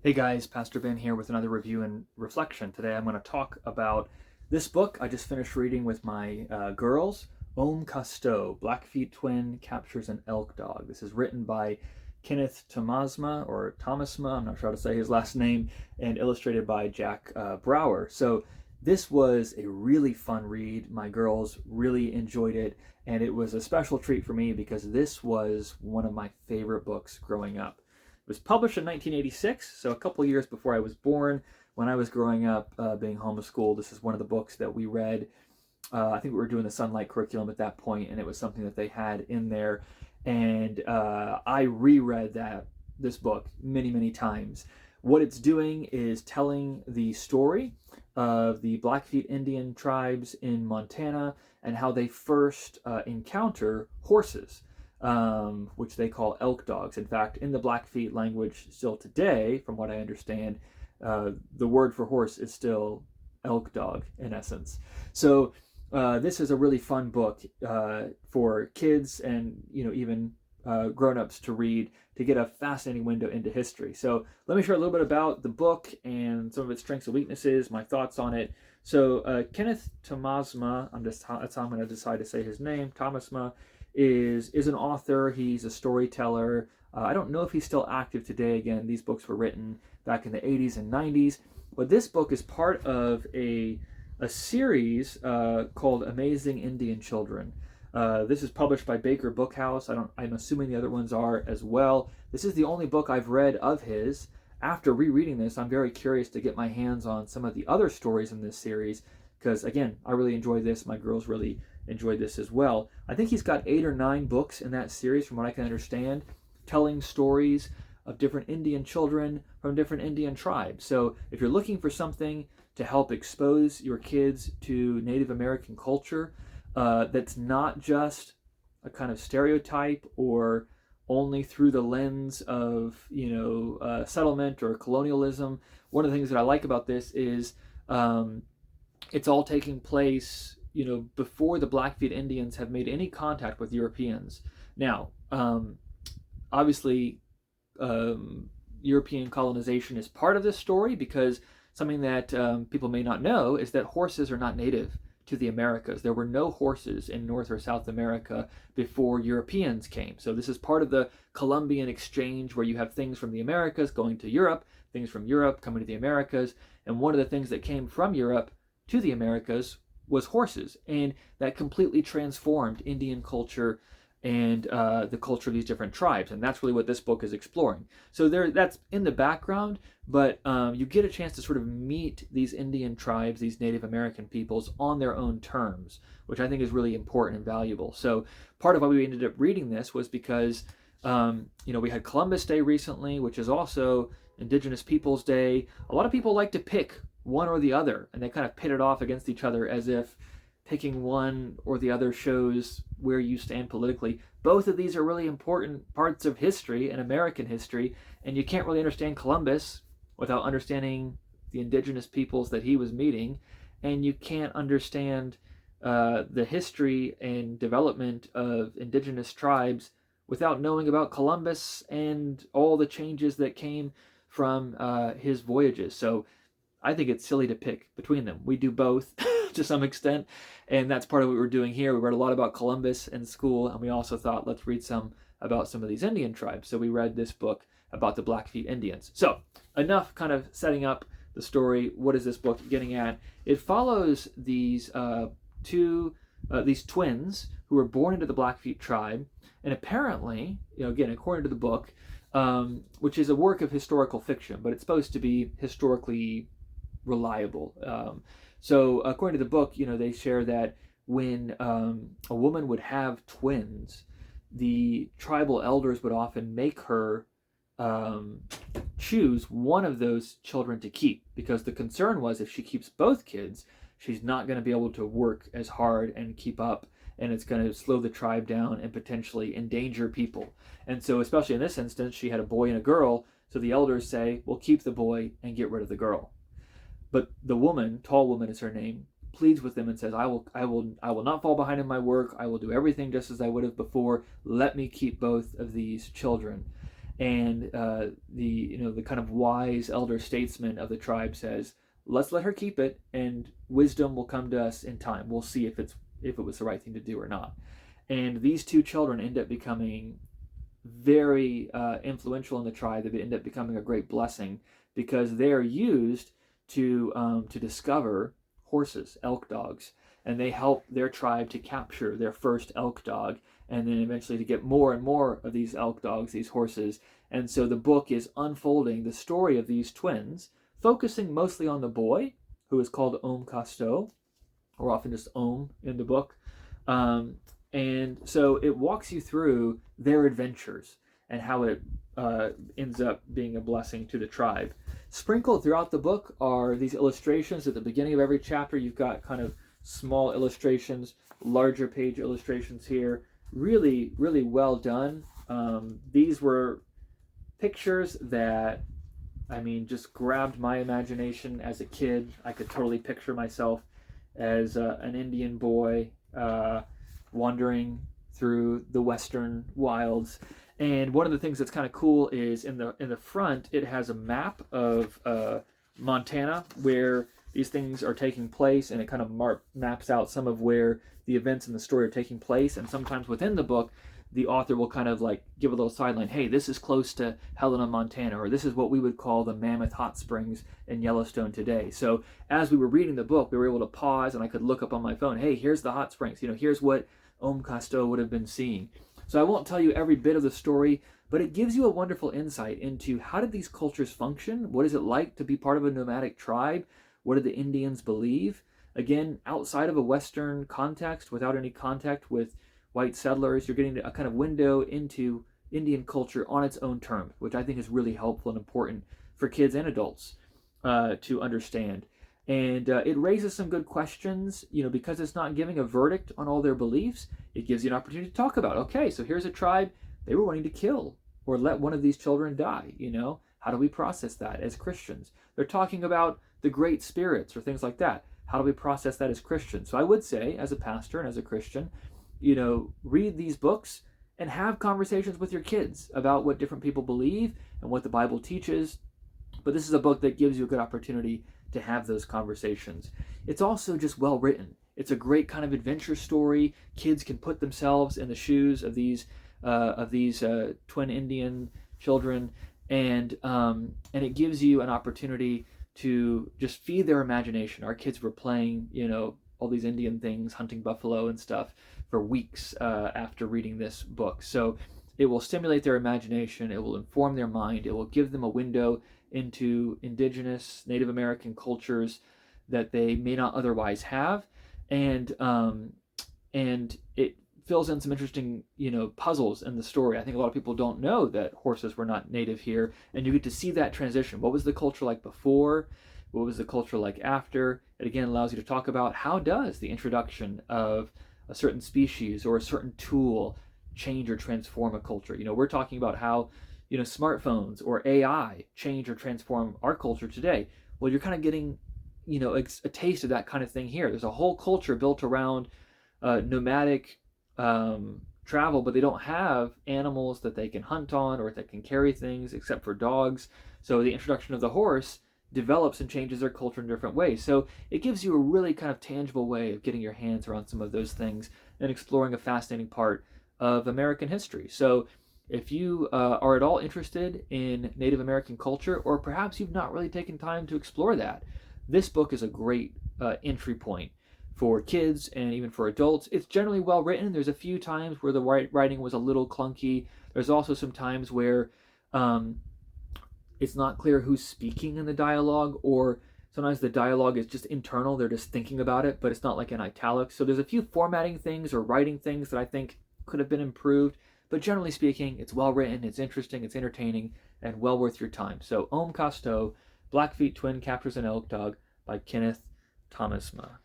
Hey guys, Pastor Ben here with another review and reflection. Today I'm going to talk about this book I just finished reading with my girls, Om-kas-toe, Blackfeet Twin Captures an Elkdog. This is written by Kenneth Thomasma, or Thomasma, I'm not sure how to say his last name, and illustrated by Jack Brower. So this was a really fun read. My girls really enjoyed it, and it was a special treat for me because this was one of my favorite books growing up. It was published in 1986, so a couple years before I was born. When I was growing up, being homeschooled, this is one of the books that we read. I think we were doing the Sunlight curriculum at that point, and it was something that they had in there. And I reread this book many, many times. What it's doing is telling the story of the Blackfeet Indian tribes in Montana and how they first encounter horses, which they call elk dogs. In fact, in the Blackfeet language still today, from what I understand, the word for horse is still elk dog in essence. So this is a really fun book for kids and even grown-ups to read, to get a fascinating window into history. So let me share a little bit about the book and some of its strengths and weaknesses, my thoughts on it. So Kenneth Thomasma, that's how I'm going to decide to say his name, Thomasma, is an author. He's a storyteller. I don't know if he's still active today. Again, these books were written back in the 80s and 90s. But this book is part of a series called Amazing Indian Children. This is published by Baker Bookhouse. I'm assuming the other ones are as well. This is the only book I've read of his. After rereading this, I'm very curious to get my hands on some of the other stories in this series because, again, I really enjoyed this. My girls really enjoyed this as well. I think he's got 8 or 9 books in that series, from what I can understand, telling stories of different Indian children from different Indian tribes. So if you're looking for something to help expose your kids to Native American culture, that's not just a kind of stereotype or only through the lens of settlement or colonialism. One of the things that I like about this is it's all taking place before the Blackfeet Indians have made any contact with Europeans. Now, obviously, European colonization is part of this story, because something that people may not know is that horses are not native to the Americas. There were no horses in North or South America before Europeans came. So this is part of the Columbian exchange, where you have things from the Americas going to Europe, things from Europe coming to the Americas. And one of the things that came from Europe to the Americas was horses, and that completely transformed Indian culture and the culture of these different tribes, and that's really what this book is exploring. So that's in the background, but you get a chance to sort of meet these Indian tribes, these Native American peoples, on their own terms, which I think is really important and valuable. So part of why we ended up reading this was because we had Columbus Day recently, which is also Indigenous Peoples Day. A lot of people like to pick one or the other, and they kind of pit it off against each other as if picking one or the other shows where you stand politically. Both of these are really important parts of history and American history, and you can't really understand Columbus without understanding the indigenous peoples that he was meeting, and you can't understand the history and development of indigenous tribes without knowing about Columbus and all the changes that came from his voyages. So I think it's silly to pick between them. We do both to some extent, and that's part of what we're doing here. We read a lot about Columbus in school, and we also thought, let's read some about some of these Indian tribes. So we read this book about the Blackfeet Indians. So enough kind of setting up the story. What is this book getting at? It follows these twins who were born into the Blackfeet tribe, and apparently, again, according to the book, which is a work of historical fiction, but it's supposed to be historically reliable. So according to the book, they share that when a woman would have twins, the tribal elders would often make her choose one of those children to keep, because the concern was if she keeps both kids, she's not going to be able to work as hard and keep up, and it's going to slow the tribe down and potentially endanger people. And so, especially in this instance, she had a boy and a girl, so the elders say, well, keep the boy and get rid of the girl. But the woman, Tall Woman is her name, pleads with them and says, I will not fall behind in my work. I will do everything just as I would have before. Let me keep both of these children. And the kind of wise elder statesman of the tribe says, let's let her keep it, and wisdom will come to us in time. We'll see if it was the right thing to do or not. And these two children end up becoming very influential in the tribe. They end up becoming a great blessing because they are used to discover horses, elk dogs, and they help their tribe to capture their first elk dog, and then eventually to get more and more of these elk dogs, these horses. And so the book is unfolding the story of these twins, focusing mostly on the boy, who is called Om-kas-toe, or often just Om in the book. And so it walks you through their adventures and how it ends up being a blessing to the tribe. Sprinkled throughout the book are these illustrations. At the beginning of every chapter, you've got kind of small illustrations, larger page illustrations here. Really, really well done. These were pictures that, just grabbed my imagination as a kid. I could totally picture myself as an Indian boy wandering through the western wilds. And one of the things that's kind of cool is in the front, it has a map of Montana where these things are taking place, and it kind of maps out some of where the events in the story are taking place. And sometimes within the book, the author will kind of like give a little sideline. Hey, this is close to Helena, Montana, or this is what we would call the Mammoth Hot Springs in Yellowstone today. So as we were reading the book, we were able to pause, and I could look up on my phone. Hey, here's the hot springs. Here's what Om-kas-toe would have been seeing. So I won't tell you every bit of the story, but it gives you a wonderful insight into how did these cultures function? What is it like to be part of a nomadic tribe? What did the Indians believe? Again, outside of a Western context, without any contact with white settlers, you're getting a kind of window into Indian culture on its own terms, which I think is really helpful and important for kids and adults to understand. And it raises some good questions, because it's not giving a verdict on all their beliefs. It gives you an opportunity to talk about, okay, so here's a tribe, they were wanting to kill or let one of these children die, How do we process that as Christians? They're talking about the great spirits or things like that. How do we process that as Christians? So I would say, as a pastor and as a Christian, read these books and have conversations with your kids about what different people believe and what the Bible teaches. But this is a book that gives you a good opportunity to have those conversations. It's also just well written. It's a great kind of adventure story. Kids can put themselves in the shoes of these twin Indian children, and it gives you an opportunity to just feed their imagination. Our kids were playing, all these Indian things, hunting buffalo and stuff for weeks after reading this book. So it will stimulate their imagination. It will inform their mind. It will give them a window into indigenous Native American cultures that they may not otherwise have, and it fills in some interesting puzzles in the story. I think a lot of people don't know that horses were not native here, and you get to see that transition. What was the culture like before? What was the culture like after? It again allows you to talk about how does the introduction of a certain species or a certain tool change or transform a culture. We're talking about how smartphones or AI change or transform our culture today. Well, you're kind of getting, a taste of that kind of thing here. There's a whole culture built around nomadic travel, but they don't have animals that they can hunt on or that can carry things except for dogs. So the introduction of the horse develops and changes their culture in different ways. So it gives you a really kind of tangible way of getting your hands around some of those things and exploring a fascinating part of American history. So if you are at all interested in Native American culture, or perhaps you've not really taken time to explore that, this book is a great entry point for kids and even for adults. It's generally well written. There's a few times where the writing was a little clunky. There's also some times where it's not clear who's speaking in the dialogue, or sometimes the dialogue is just internal. They're just thinking about it, but it's not like in italics. So there's a few formatting things or writing things that I think could have been improved. But generally speaking, it's well written, it's interesting, it's entertaining, and well worth your time. So Om-kas-toe, Blackfeet Twin Captures an Elkdog by Kenneth Thomasma.